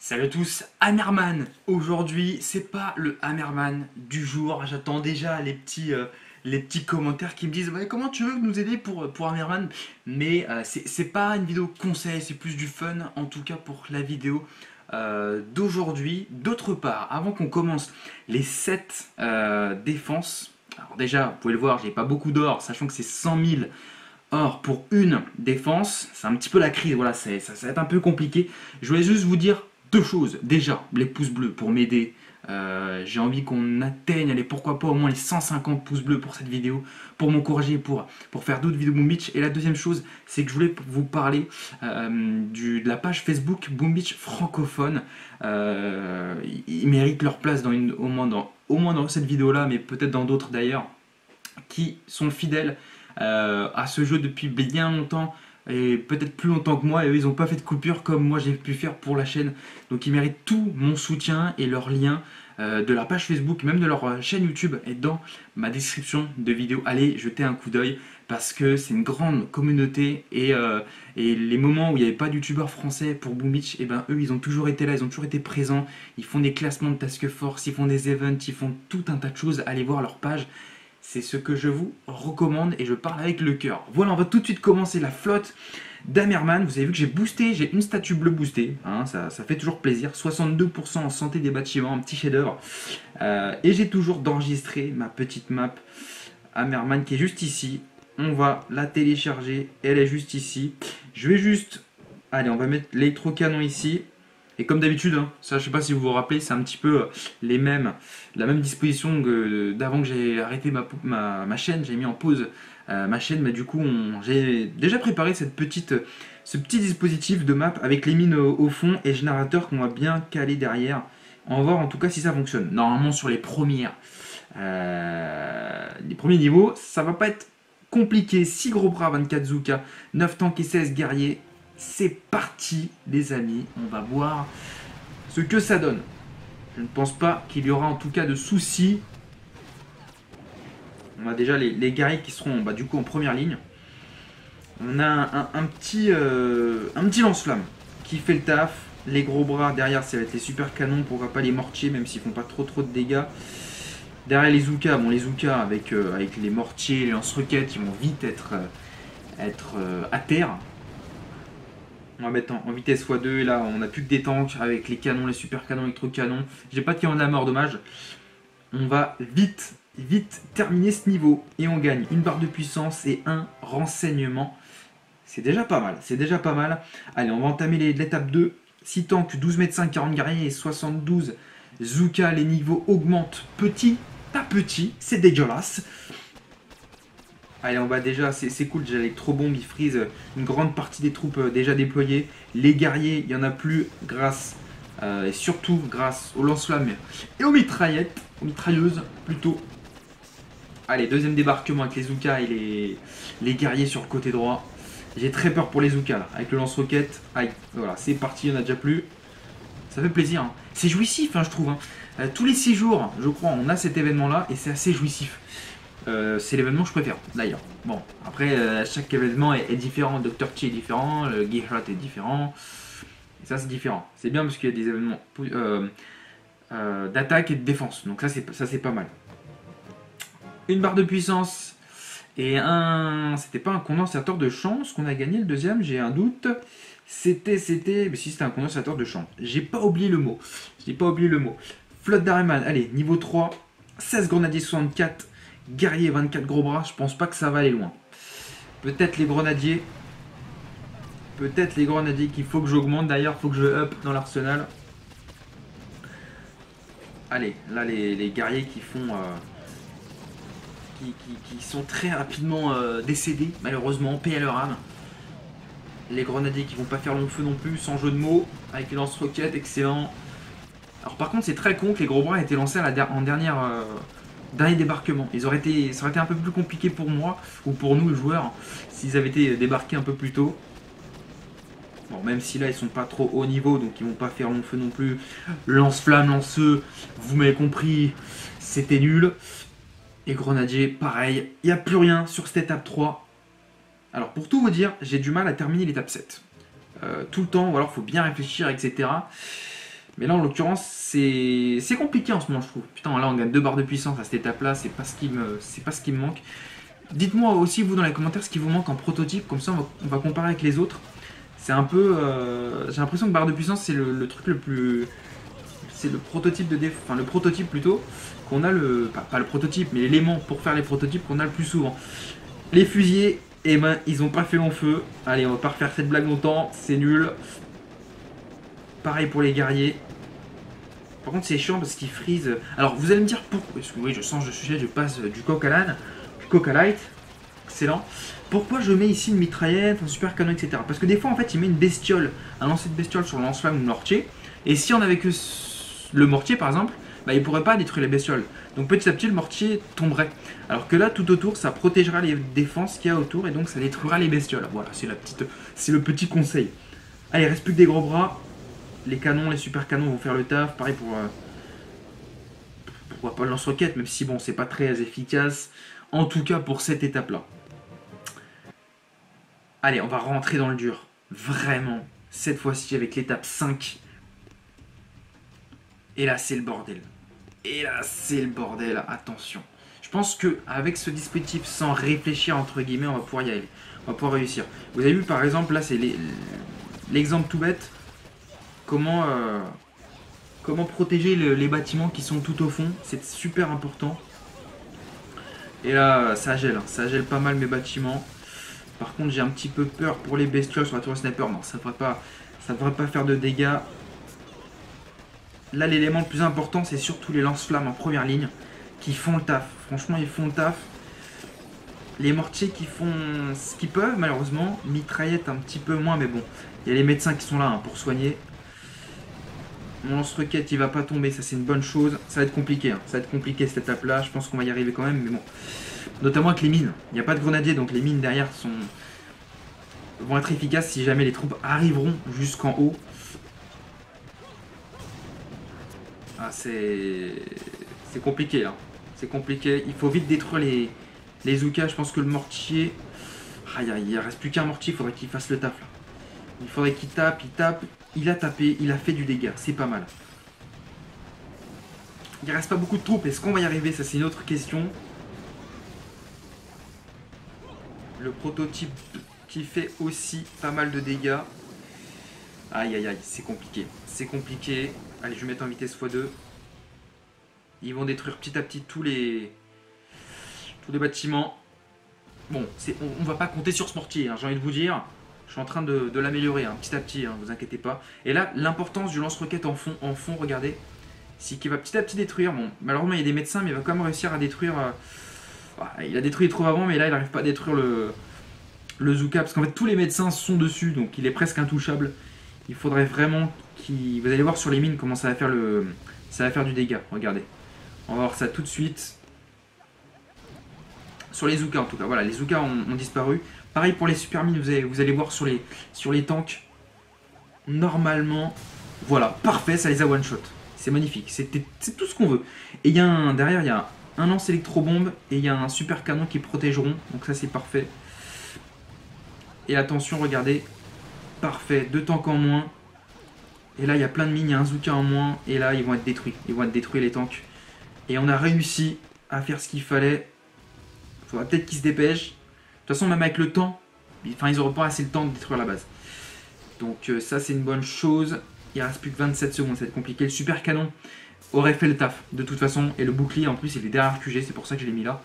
Salut à tous, Hammerman. Aujourd'hui, c'est pas le Hammerman du jour. J'attends déjà les petits commentaires qui me disent ouais, comment tu veux nous aider pour Hammerman. Mais c'est pas une vidéo conseil, c'est plus du fun en tout cas pour la vidéo d'aujourd'hui. D'autre part, avant qu'on commence les 7 défenses, alors déjà, vous pouvez le voir, j'ai pas beaucoup d'or, sachant que c'est 100 000 or pour une défense. C'est un petit peu la crise, voilà, ça va être un peu compliqué. Je voulais juste vous dire deux choses. Déjà, les pouces bleus pour m'aider. J'ai envie qu'on atteigne, allez, pourquoi pas au moins les 150 pouces bleus pour cette vidéo, pour m'encourager, pour faire d'autres vidéos Boom Beach. Et la deuxième chose, c'est que je voulais vous parler de la page Facebook Boom Beach francophone. Ils méritent leur place au moins dans cette vidéo-là, mais peut-être dans d'autres d'ailleurs, qui sont fidèles à ce jeu depuis bien longtemps et peut-être plus longtemps que moi, et eux ils n'ont pas fait de coupure comme moi j'ai pu faire pour la chaîne, donc ils méritent tout mon soutien, et leur lien de leur page Facebook, même de leur chaîne YouTube est dans ma description de vidéo. Allez jeter un coup d'œil parce que c'est une grande communauté, et les moments où il n'y avait pas de youtubeurs français pour Boom Beach, et ben eux ils ont toujours été là, ils ont toujours été présents, ils font des classements de task force, ils font des events, ils font tout un tas de choses. Allez voir leur page, c'est ce que je vous recommande et je parle avec le cœur. Voilà, on va tout de suite commencer la flotte d'Hammerman. Vous avez vu que j'ai boosté, j'ai une statue bleue boostée, hein, ça fait toujours plaisir. 62% en santé des bâtiments, un petit chef-d'œuvre. Et j'ai toujours d'enregistrer ma petite map Hammerman qui est juste ici. On va la télécharger, elle est juste ici. Je vais juste, allez, on va mettre l'électrocanon ici. Et comme d'habitude, hein, ça je sais pas si vous vous rappelez, c'est un petit peu la même disposition que d'avant que j'ai arrêté ma chaîne, j'ai mis en pause ma chaîne, mais du coup j'ai déjà préparé ce petit dispositif de map avec les mines au fond et générateur qu'on va bien caler derrière. On va voir en tout cas si ça fonctionne. Normalement sur les premiers niveaux, ça va pas être compliqué. 6 gros bras, 24 Zuka, 9 tanks et 16 guerriers. C'est parti les amis, on va voir ce que ça donne. Je ne pense pas qu'il y aura en tout cas de soucis. On a déjà les guerriers qui seront du coup en première ligne. On a un petit lance-flamme qui fait le taf. Les gros bras derrière, ça va être les super canons, pourquoi pas les mortiers, même s'ils font pas trop de dégâts. Derrière les Zuka, bon les Zuka avec les mortiers, les lance-roquettes, ils vont vite être à terre. On va mettre en vitesse x2, et là on n'a plus que des tanks avec les canons, les super canons, électro-canons. J'ai pas de canon de la mort, dommage. On va vite terminer ce niveau et on gagne une barre de puissance et un renseignement. C'est déjà pas mal, Allez, on va entamer l'étape 2. 6 tanks, 12 mètres 5, 40 guerriers et 72 Zuka. Les niveaux augmentent petit à petit, c'est dégueulasse. Allez, on va déjà, c'est cool, déjà l'électro-bombe, il freeze une grande partie des troupes déjà déployées. Les guerriers, il n'y en a plus grâce, et surtout grâce aux lance-flammes et aux mitraillettes, aux mitrailleuses plutôt. Allez, deuxième débarquement avec les Zuka et les guerriers sur le côté droit. J'ai très peur pour les Zuka là, avec le lance-roquette. Aïe, voilà, c'est parti, il n'y en a déjà plus. Ça fait plaisir, hein. C'est jouissif, hein, je trouve. Hein. Tous les 6 jours, je crois, on a cet événement là et c'est assez jouissif. C'est l'événement que je préfère d'ailleurs. Bon, après chaque événement est différent. Dr. Chi est différent, le Gearshot est différent. Et ça c'est différent. C'est bien parce qu'il y a des événements d'attaque et de défense. Donc ça c'est pas mal. Une barre de puissance et c'était pas un condensateur de chance qu'on a gagné le deuxième, j'ai un doute. Mais si c'était un condensateur de chance. J'ai pas oublié le mot. Flotte d'Hammerman, allez, niveau 3, 16 grenadiers 64. Guerrier 24 gros bras, je pense pas que ça va aller loin. Peut-être les grenadiers qu'il faut que j'augmente d'ailleurs, faut que je up dans l'arsenal. Allez, là les guerriers qui font qui sont très rapidement décédés, malheureusement, paix à leur âme. Les grenadiers qui vont pas faire long feu non plus, sans jeu de mots, avec les lance-roquettes, excellent. Alors par contre c'est très con que les gros bras aient été lancés en dernier débarquement. Ça aurait été un peu plus compliqué pour moi, ou pour nous les joueurs, s'ils avaient été débarqués un peu plus tôt. Bon, même si là ils sont pas trop haut niveau, donc ils vont pas faire long feu non plus. Lance-flamme, lance-feu, vous m'avez compris, c'était nul. Et grenadier, pareil, il n'y a plus rien sur cette étape 3. Alors pour tout vous dire, j'ai du mal à terminer l'étape 7. Tout le temps, ou alors il faut bien réfléchir, etc. Mais là, en l'occurrence, c'est compliqué en ce moment, je trouve. Putain, là, on gagne 2 barres de puissance à cette étape-là, c'est pas ce qui me manque. Dites-moi aussi, vous, dans les commentaires, ce qui vous manque en prototype, comme ça, on va comparer avec les autres. C'est un peu... j'ai l'impression que barre de puissance, c'est le truc le plus... C'est le prototype de enfin le prototype plutôt, qu'on a le... Pas le prototype, mais l'élément pour faire les prototypes qu'on a le plus souvent. Les fusiliers, eh ben, ils ont pas fait long feu. Allez, on va pas refaire cette blague longtemps, c'est nul. Pareil pour les guerriers. Par contre, c'est chiant parce qu'ils freeze. Alors, vous allez me dire pourquoi. Parce que oui, je change de sujet, je passe du coq à l'âne, du coq à light. Excellent. Pourquoi je mets ici une mitraillette, un super canon, etc. Parce que des fois, en fait, il met une bestiole, un lancer de bestiole sur le lance-flamme ou le mortier. Et si on avait que le mortier, par exemple, bah, il pourrait pas détruire les bestioles. Donc petit à petit, le mortier tomberait. Alors que là, tout autour, ça protégera les défenses qu'il y a autour et donc ça détruira les bestioles. Voilà, c'est le petit conseil. Allez, il reste plus que des gros bras. Les canons, les super canons vont faire le taf. Pareil pour pourquoi pas le lance-roquette, même si bon, c'est pas très efficace. En tout cas pour cette étape-là. Allez, on va rentrer dans le dur. Vraiment, cette fois-ci avec l'étape 5. Et là, c'est le bordel. Et là, c'est le bordel. Attention. Je pense qu'avec ce dispositif, sans réfléchir, entre guillemets, on va pouvoir y aller. On va pouvoir réussir. Vous avez vu, par exemple, là, c'est l'exemple tout bête. Comment protéger les bâtiments qui sont tout au fond. C'est super important. Et là, ça gèle. Ça gèle pas mal mes bâtiments. Par contre, j'ai un petit peu peur pour les bestioles sur la tour sniper. Non, ça devrait pas faire de dégâts. Là, l'élément le plus important, c'est surtout les lance-flammes en première ligne qui font le taf. Franchement, ils font le taf. Les mortiers qui font ce qu'ils peuvent, malheureusement. Mitraillette un petit peu moins, mais bon. Il y a les médecins qui sont là pour soigner. Mon lance-roquette, il va pas tomber, ça c'est une bonne chose. Ça va être compliqué, ça va être compliqué cette étape-là. Je pense qu'on va y arriver quand même, mais bon. Notamment avec les mines. Il n'y a pas de grenadiers, donc les mines derrière vont être efficaces si jamais les troupes arriveront jusqu'en haut. Ah, c'est compliqué là. C'est compliqué. Il faut vite détruire les Zoukas. Je pense que le mortier... Ah, il ne reste plus qu'un mortier, il faudrait qu'il fasse le taf là. Il faudrait qu'il tape, il a tapé, il a fait du dégât. C'est pas mal. Il reste pas beaucoup de troupes. Est-ce qu'on va y arriver? Ça, c'est une autre question. Le prototype qui fait aussi pas mal de dégâts. Aïe aïe aïe, c'est compliqué. C'est compliqué. Allez, je vais mettre en vitesse x2. Ils vont détruire petit à petit tous les bâtiments. Bon, on va pas compter sur ce mortier, hein, j'ai envie de vous dire. Je suis en train de l'améliorer petit à petit, hein, vous inquiétez pas. Et là, l'importance du lance-roquette en fond, regardez. C'est qu'il va petit à petit détruire. Bon, malheureusement, il y a des médecins, mais il va quand même réussir à détruire... il a détruit les troupes avant, mais là, il n'arrive pas à détruire le Zouka. Parce qu'en fait, tous les médecins sont dessus, donc il est presque intouchable. Il faudrait vraiment qu'il... Vous allez voir sur les mines comment ça va faire ça va faire du dégât, regardez. On va voir ça tout de suite. Sur les Zoukas en tout cas, voilà, les Zoukas ont disparu. Pareil pour les super mines, vous allez voir sur les tanks. Normalement, voilà, parfait, ça les a one shot. C'est magnifique, c'est tout ce qu'on veut. Et derrière, il y a un lance électrobombe et il y a un super canon qui protégeront. Donc ça c'est parfait. Et attention, regardez, parfait, 2 tanks en moins. Et là il y a plein de mines, il y a un Zouka en moins. Et là ils vont être détruits, les tanks. Et on a réussi à faire ce qu'il fallait. Il faudra peut-être qu'ils se dépêchent. De toute façon, même avec le temps, ils n'auront pas assez le temps de détruire la base. Donc ça, c'est une bonne chose. Il ne reste plus que 27 secondes, ça va être compliqué. Le super canon aurait fait le taf, de toute façon. Et le bouclier, en plus, il est derrière QG, c'est pour ça que je l'ai mis là.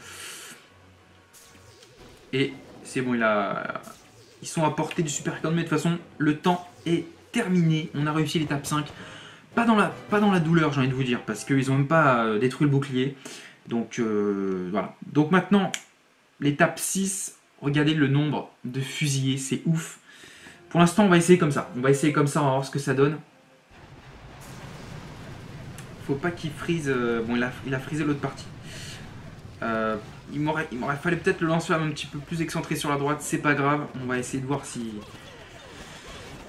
Et c'est bon, ils sont à portée du super canon, mais de toute façon, le temps est terminé. On a réussi l'étape 5. Pas dans la douleur, j'ai envie de vous dire, parce qu'ils n'ont même pas détruit le bouclier. Donc voilà. Donc maintenant, l'étape 6, regardez le nombre de fusillés, c'est ouf. Pour l'instant, on va essayer comme ça. On va va voir ce que ça donne. Faut pas qu'il freeze. Bon, il a freezé l'autre partie. Il m'aurait fallu peut-être le lance-flamme un petit peu plus excentré sur la droite, c'est pas grave. On va essayer de voir si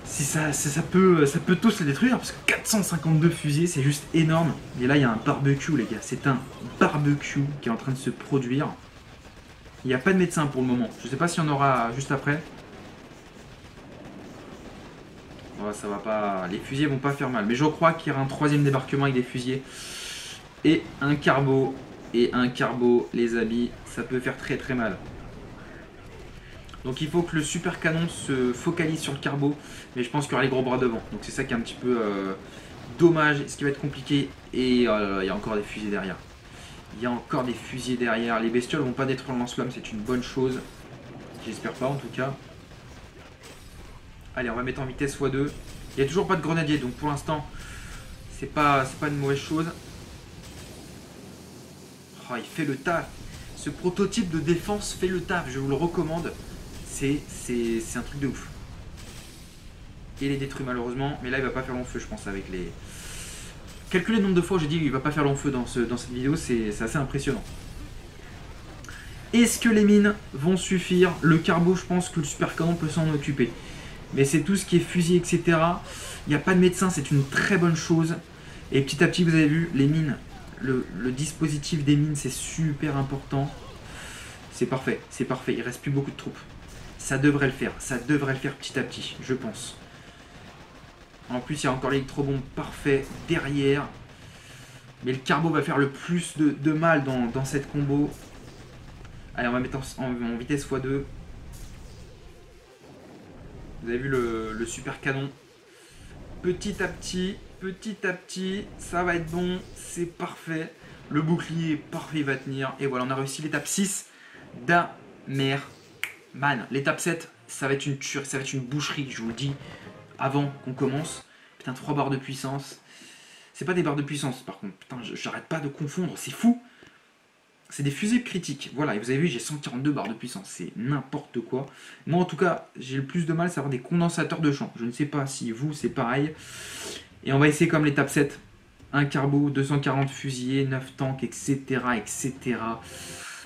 ça peut tous les détruire, parce que 452 fusillés, c'est juste énorme. Et là, il y a un barbecue, les gars. C'est un barbecue qui est en train de se produire. Il n'y a pas de médecin pour le moment. Je ne sais pas s'il y en aura juste après. Ouais, ça va pas, les fusiliers vont pas faire mal. Mais je crois qu'il y aura un troisième débarquement avec des fusiliers. Et un carbo. Et un carbo, les amis, ça peut faire très très mal. Donc il faut que le super canon se focalise sur le carbo. Mais je pense qu'il y aura les gros bras devant. Donc c'est ça qui est un petit peu dommage, ce qui va être compliqué. Et il y a encore des fusils derrière. Il y a encore des fusils derrière. Les bestioles vont pas détruire le lance-flamme, c'est une bonne chose. J'espère pas en tout cas. Allez, on va mettre en vitesse x2. Il n'y a toujours pas de grenadier, donc pour l'instant, c'est pas une mauvaise chose. Oh, il fait le taf. Ce prototype de défense fait le taf, je vous le recommande. C'est un truc de ouf. Il est détruit malheureusement, mais là il va pas faire long feu, je pense, avec les... Calculez le nombre de fois où j'ai dit qu'il va pas faire long feu dans cette vidéo, c'est assez impressionnant. Est-ce que les mines vont suffire? Le carbo, je pense que le super canon peut s'en occuper. Mais c'est tout ce qui est fusil, etc. Il n'y a pas de médecin, c'est une très bonne chose. Et petit à petit, vous avez vu, les mines, le dispositif des mines, c'est super important. C'est parfait, c'est parfait. Il ne reste plus beaucoup de troupes. Ça devrait le faire petit à petit, je pense. En plus, il y a encore l'électrobombe parfait derrière. Mais le carbo va faire le plus de mal dans cette combo. Allez, on va mettre en vitesse x2. Vous avez vu le super canon. Petit à petit, ça va être bon. C'est parfait. Le bouclier est parfait, il va tenir. Et voilà, on a réussi l'étape 6 d'Amerman. L'étape 7, ça va être une tuerie, ça va être une boucherie, je vous le dis. Avant qu'on commence. Putain, 3 barres de puissance. C'est pas des barres de puissance par contre. Putain, j'arrête pas de confondre, c'est fou. C'est des fusées critiques. Voilà, et vous avez vu, j'ai 142 barres de puissance. C'est n'importe quoi. Moi, en tout cas, j'ai le plus de mal, c'est avoir des condensateurs de champ. Je ne sais pas si vous, c'est pareil. Et on va essayer comme l'étape 7. Un carbo, 240 fusillés, 9 tanks, etc. etc.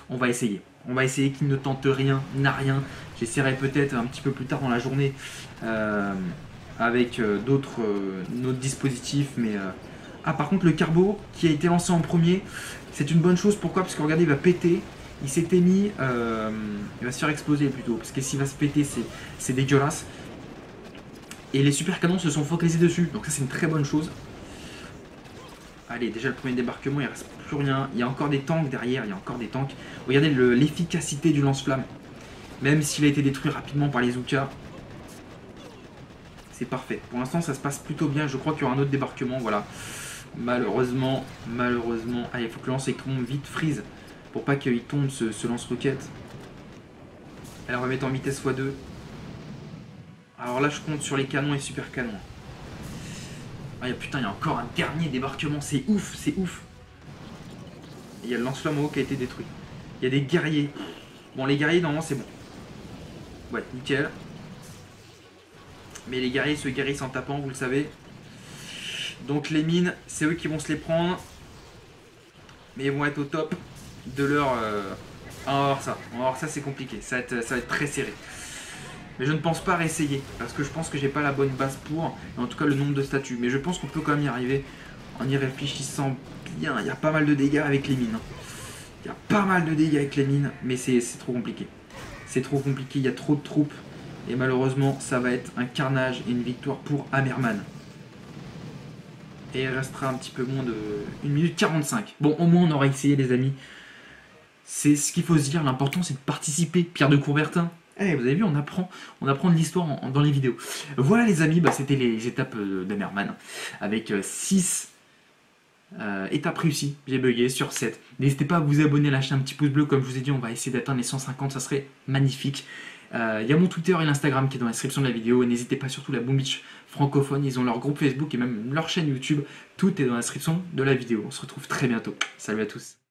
On va essayer. On va essayer qu'il ne tente rien, n'a rien. J'essaierai peut-être un petit peu plus tard dans la journée avec d'autres dispositifs. Mais ah, par contre, le carbo qui a été lancé en premier, c'est une bonne chose. Pourquoi? Parce que regardez, il va péter. Il s'était mis... il va se faire exploser plutôt. Parce que s'il va se péter, c'est dégueulasse. Et les super canons se sont focalisés dessus. Donc ça, c'est une très bonne chose. Allez, déjà le premier débarquement, il ne reste plus rien. Il y a encore des tanks derrière. Il y a encore des tanks. Regardez l'efficacité du lance-flamme. Même s'il a été détruit rapidement par les Zoukas. C'est parfait. Pour l'instant, ça se passe plutôt bien. Je crois qu'il y aura un autre débarquement. Voilà. Malheureusement. Allez, il faut que le lance tombe vite, freeze. Pour pas qu'il tombe ce lance-roquette. Allez, on va mettre en vitesse x2. Alors là, je compte sur les canons et super canons. Ah, putain, il y a encore un dernier débarquement. C'est ouf, c'est ouf. Il y a le lance-flamme en haut qui a été détruit. Il y a des guerriers. Bon, les guerriers, normalement, c'est bon. Ouais, nickel. Mais les guerriers se guérissent en tapant, vous le savez. Donc les mines, c'est eux qui vont se les prendre. Mais ils vont être au top de leur... Ah, on va voir ça. On va voir ça, c'est compliqué. Ça va être très serré. Mais je ne pense pas réessayer. Parce que je pense que j'ai pas la bonne base pour. En tout cas, le nombre de statues. Mais je pense qu'on peut quand même y arriver. En y réfléchissant bien. Il y a pas mal de dégâts avec les mines. Il y a pas mal de dégâts avec les mines. Mais c'est trop compliqué. C'est trop compliqué. Il y a trop de troupes. Et malheureusement, ça va être un carnage et une victoire pour Amerman. Et il restera un petit peu moins de 1 minute 45. Bon, au moins on aura essayé, les amis. C'est ce qu'il faut se dire. L'important, c'est de participer. Pierre de Coubertin. Eh, vous avez vu, on apprend de l'histoire dans les vidéos. Voilà, les amis, c'était les étapes d'Amerman. Avec 6 étapes réussies. J'ai bugué sur 7. N'hésitez pas à vous abonner, lâcher un petit pouce bleu. Comme je vous ai dit, on va essayer d'atteindre les 150. Ça serait magnifique. Il y a mon Twitter et l'Instagram qui est dans la description de la vidéo. Et n'hésitez pas, surtout la Boom Beach francophone. Ils ont leur groupe Facebook et même leur chaîne YouTube. Tout est dans la description de la vidéo. On se retrouve très bientôt. Salut à tous.